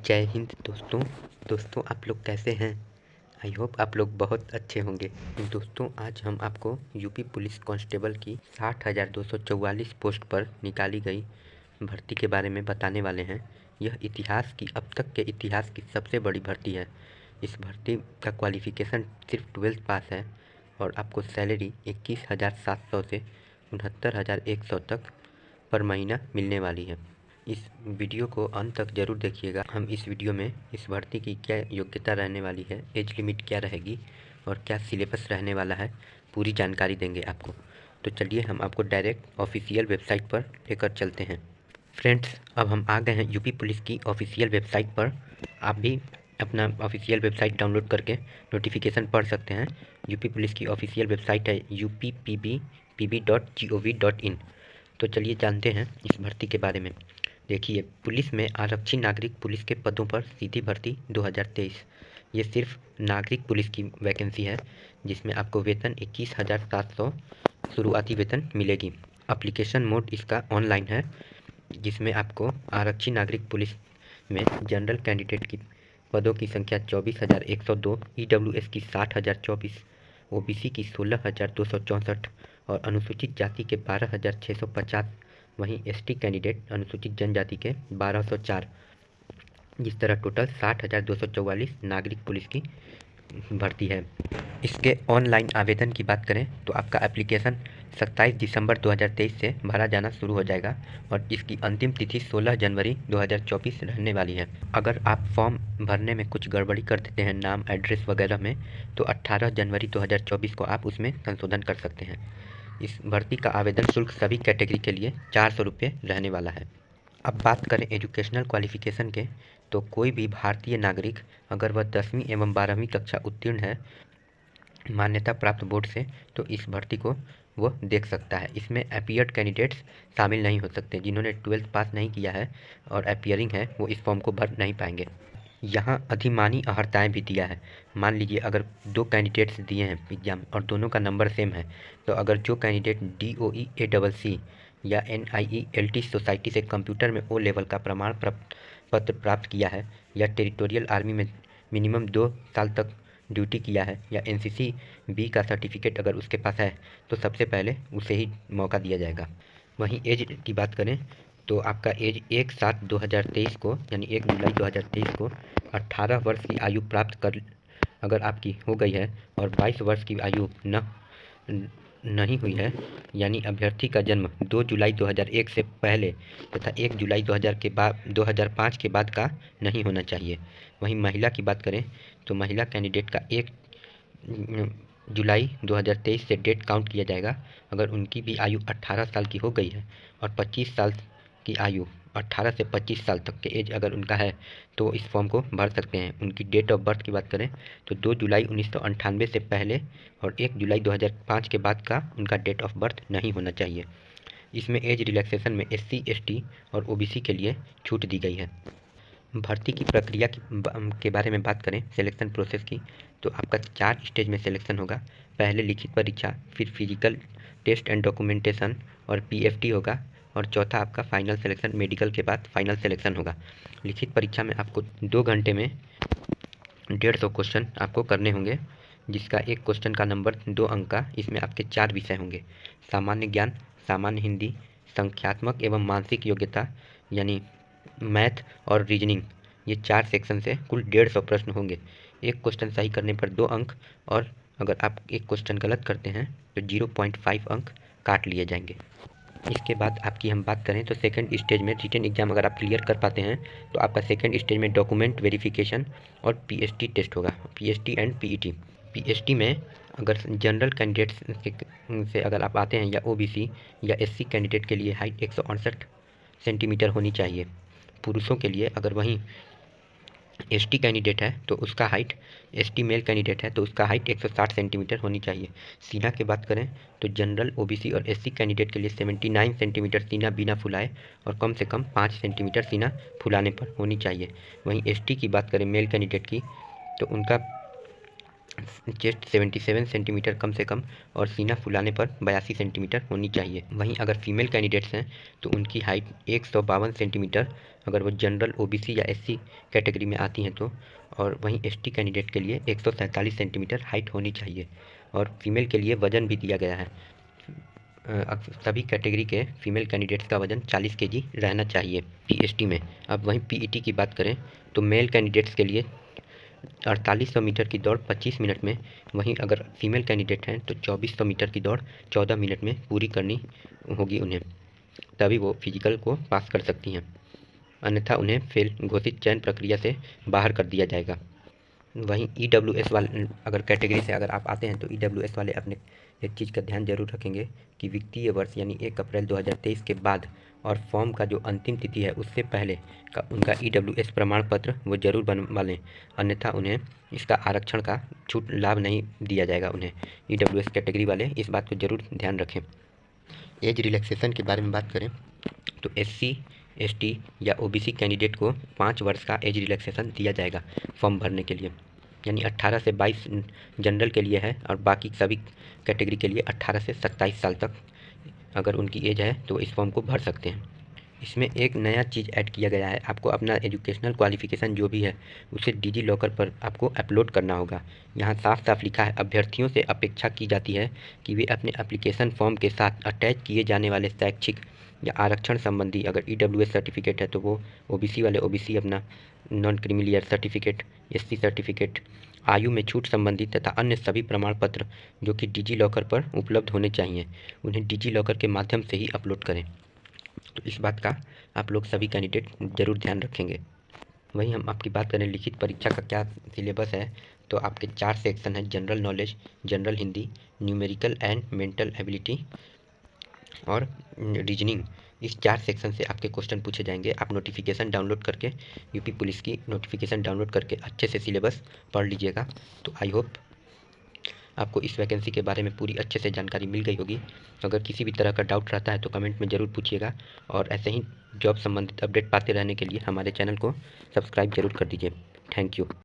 जय हिंद दोस्तों आप लोग कैसे हैं। आई होप आप लोग बहुत अच्छे होंगे। दोस्तों आज हम आपको यूपी पुलिस कांस्टेबल की 60,244 पोस्ट पर निकाली गई भर्ती के बारे में बताने वाले हैं। यह इतिहास की अब तक के इतिहास की सबसे बड़ी भर्ती है। इस भर्ती का क्वालिफ़िकेशन सिर्फ 12th पास है और आपको सैलरी 21,700 से 69,100 तक पर महीना मिलने वाली है। इस वीडियो को अंत तक ज़रूर देखिएगा। हम इस वीडियो में इस भर्ती की क्या योग्यता रहने वाली है, एज लिमिट क्या रहेगी और क्या सिलेबस रहने वाला है, पूरी जानकारी देंगे आपको। तो चलिए हम आपको डायरेक्ट ऑफिशियल वेबसाइट पर लेकर चलते हैं। फ्रेंड्स, अब हम आ गए हैं यूपी पुलिस की ऑफिशियल वेबसाइट पर। आप भी अपना ऑफिशियल वेबसाइट डाउनलोड करके नोटिफिकेशन पढ़ सकते हैं। यूपी पुलिस की ऑफिशियल वेबसाइट है uppb.gov.in। तो चलिए जानते हैं इस भर्ती के बारे में। देखिए, पुलिस में आरक्षी नागरिक पुलिस के पदों पर सीधी भर्ती 2023। ये सिर्फ नागरिक पुलिस की वैकेंसी है जिसमें आपको वेतन 21,700 शुरुआती वेतन मिलेगी। एप्लीकेशन मोड इसका ऑनलाइन है जिसमें आपको आरक्षी नागरिक पुलिस में जनरल कैंडिडेट की पदों की संख्या 24,102, EWS की 60,024, OBC की 16,264 और अनुसूचित जाति के 12,650। वहीं ST कैंडिडेट अनुसूचित जनजाति के 1,204। जिस तरह टोटल 60,244 नागरिक पुलिस की भर्ती है। इसके ऑनलाइन आवेदन की बात करें तो आपका एप्लीकेशन 27 दिसंबर 2023 से भरा जाना शुरू हो जाएगा और इसकी अंतिम तिथि 16 जनवरी 2024 रहने वाली है। अगर आप फॉर्म भरने में कुछ गड़बड़ी कर देते हैं नाम एड्रेस वगैरह में, तो 18 जनवरी 2024 को आप उसमें संशोधन कर सकते हैं। इस भर्ती का आवेदन शुल्क सभी कैटेगरी के लिए 400 रुपये रहने वाला है। अब बात करें एजुकेशनल क्वालिफ़िकेशन के, तो कोई भी भारतीय नागरिक अगर वह 10वीं एवं 12वीं कक्षा उत्तीर्ण है मान्यता प्राप्त बोर्ड से, तो इस भर्ती को वो देख सकता है। इसमें अपीयर्ड कैंडिडेट्स शामिल नहीं हो सकते। जिन्होंने 12th पास नहीं किया है और अपीयरिंग है वो इस फॉर्म को भर नहीं पाएंगे। यहाँ अधिमानी अहर्ताएँ भी दिया है। मान लीजिए अगर 2 कैंडिडेट्स दिए हैं एग्ज़ाम और दोनों का नंबर सेम है, तो अगर जो कैंडिडेट DOE ACC या NIELT सोसाइटी से कंप्यूटर में O लेवल का प्रमाण पत्र प्राप्त किया है या टेरिटोरियल आर्मी में मिनिमम 2 साल तक ड्यूटी किया है या NCC B का सर्टिफिकेट अगर उसके पास है, तो सबसे पहले उसे ही मौका दिया जाएगा। वहीं एज की बात करें तो आपका एज 1/7/2023 को यानी 1 जुलाई 2023 को 18 वर्ष की आयु प्राप्त कर अगर आपकी हो गई है और 22 वर्ष की आयु नहीं हुई है, यानी अभ्यर्थी का जन्म 2 जुलाई 2001 से पहले तथा 1 जुलाई 2005 के बाद का नहीं होना चाहिए। वहीं महिला की बात करें तो महिला कैंडिडेट का 1 जुलाई 2023 से डेट काउंट किया जाएगा अगर उनकी भी आयु 18 साल की हो गई है और 25 साल की आयु 18 से 25 साल तक के एज अगर उनका है तो इस फॉर्म को भर सकते हैं। उनकी डेट ऑफ बर्थ की बात करें तो 2 जुलाई 1998 से पहले और 1 जुलाई 2005 के बाद का उनका डेट ऑफ बर्थ नहीं होना चाहिए। इसमें एज रिलैक्सेशन में SC ST और OBC के लिए छूट दी गई है। भर्ती की प्रक्रिया के बारे में बात करें सिलेक्शन प्रोसेस की, तो आपका 4 स्टेज में सिलेक्शन होगा। पहले लिखित परीक्षा, फिर फिजिकल टेस्ट एंड डॉक्यूमेंटेशन और PFT होगा और चौथा आपका फाइनल सिलेक्शन, मेडिकल के बाद फाइनल सिलेक्शन होगा। लिखित परीक्षा में आपको 2 घंटे में 150 क्वेश्चन आपको करने होंगे, जिसका एक क्वेश्चन का नंबर 2 अंक का। इसमें आपके 4 विषय होंगे: सामान्य ज्ञान, सामान्य हिंदी, संख्यात्मक एवं मानसिक योग्यता यानी मैथ और रीजनिंग। ये 4 सेक्शन से कुल 150 प्रश्न होंगे। एक क्वेश्चन सही करने पर 2 अंक और अगर आप एक क्वेश्चन गलत करते हैं तो 0.5 अंक काट लिए जाएंगे। इसके बाद आपकी हम बात करें तो सेकंड स्टेज में रिटन एग्ज़ाम अगर आप क्लियर कर पाते हैं तो आपका सेकंड स्टेज में डॉक्यूमेंट वेरिफिकेशन और PST टेस्ट होगा, PST एंड PET। PST में अगर जनरल कैंडिडेट्स से अगर आप आते हैं या OBC या SC कैंडिडेट के लिए हाइट 168 सेंटीमीटर होनी चाहिए पुरुषों के लिए। अगर वहीं ST कैंडिडेट है तो उसका हाइट, ST मेल कैंडिडेट है तो उसका हाइट 160 सेंटीमीटर होनी चाहिए। सीना की बात करें तो जनरल, OBC और SC कैंडिडेट के लिए 79 सेंटीमीटर सीना बिना फुलाए और कम से कम 5 सेंटीमीटर सीना फुलाने पर होनी चाहिए। वहीं ST की बात करें मेल कैंडिडेट की तो उनका चेस्ट 77 सेंटीमीटर कम से कम और सीना फुलाने पर 82 सेंटीमीटर होनी चाहिए। वहीं अगर फीमेल कैंडिडेट्स हैं तो उनकी हाइट 152 सेंटीमीटर अगर वो जनरल ओबीसी या एससी कैटेगरी में आती हैं तो, और वहीं एसटी कैंडिडेट के लिए 147 सेंटीमीटर हाइट होनी चाहिए। और फीमेल के लिए वज़न भी दिया गया है, सभी कैटेगरी के फीमेल कैंडिडेट्स का वज़न 40 केजी रहना चाहिए पीएसटी में। अब वहीं पीईटी की बात करें तो मेल कैंडिडेट्स के लिए 4800 मीटर की दौड़ 25 मिनट में, वहीं अगर फीमेल कैंडिडेट हैं तो 2400 मीटर की दौड़ 14 मिनट में पूरी करनी होगी उन्हें, तभी वो फिजिकल को पास कर सकती हैं, अन्यथा उन्हें फेल घोषित चयन प्रक्रिया से बाहर कर दिया जाएगा। वहीं ईडब्ल्यूएस वाले अगर कैटेगरी से अगर आप आते हैं तो ईडब्ल्यूएस वाले अपने एक चीज़ का ध्यान जरूर रखेंगे कि वित्तीय वर्ष यानी 1 अप्रैल 2023 के बाद और फॉर्म का जो अंतिम तिथि है उससे पहले का उनका ईडब्ल्यूएस प्रमाण पत्र वो जरूर बनवा लें, अन्यथा उन्हें इसका आरक्षण का छूट लाभ नहीं दिया जाएगा। उन्हें ईडब्ल्यूएस कैटेगरी वाले इस बात को जरूर ध्यान रखें। एज रिलैक्सेशन के बारे में बात करें तो एससी एसटी या ओबीसी कैंडिडेट को 5 वर्ष का एज रिलैक्सेशन दिया जाएगा फॉर्म भरने के लिए, यानी 18 से 22 जनरल के लिए है और बाकी सभी कैटेगरी के लिए 18 से 27 साल तक अगर उनकी एज है तो इस फॉर्म को भर सकते हैं। इसमें एक नया चीज़ ऐड किया गया है, आपको अपना एजुकेशनल क्वालिफ़िकेशन जो भी है उसे डिजी लॉकर पर आपको अपलोड करना होगा। यहाँ साफ साफ लिखा है, अभ्यर्थियों से अपेक्षा की जाती है कि वे अपने एप्लीकेशन फॉर्म के साथ अटैच किए जाने वाले शैक्षिक या आरक्षण संबंधी अगर ईडब्ल्यूएस सर्टिफिकेट है तो वो ओबीसी वाले ओबीसी अपना non creamy layer certificate, SC certificate, आयु में छूट संबंधी तथा अन्य सभी प्रमाण पत्र जो कि डिजी लॉकर पर उपलब्ध होने चाहिए उन्हें डिजी लॉकर के माध्यम से ही अपलोड करें। तो इस बात का आप लोग सभी कैंडिडेट ज़रूर ध्यान रखेंगे। वहीं हम आपकी बात करें लिखित परीक्षा का क्या सिलेबस है तो आपके 4 सेक्शन हैं, general knowledge, general Hindi, numerical and mental ability और रीजनिंग। इस 4 सेक्शन से आपके क्वेश्चन पूछे जाएंगे। आप नोटिफिकेशन डाउनलोड करके यूपी पुलिस की नोटिफिकेशन डाउनलोड करके अच्छे से सिलेबस पढ़ लीजिएगा। तो आई होप आपको इस वैकेंसी के बारे में पूरी अच्छे से जानकारी मिल गई होगी। अगर किसी भी तरह का डाउट रहता है तो कमेंट में ज़रूर पूछिएगा और ऐसे ही जॉब संबंधित अपडेट पाते रहने के लिए हमारे चैनल को सब्सक्राइब जरूर कर दीजिए। Thank you.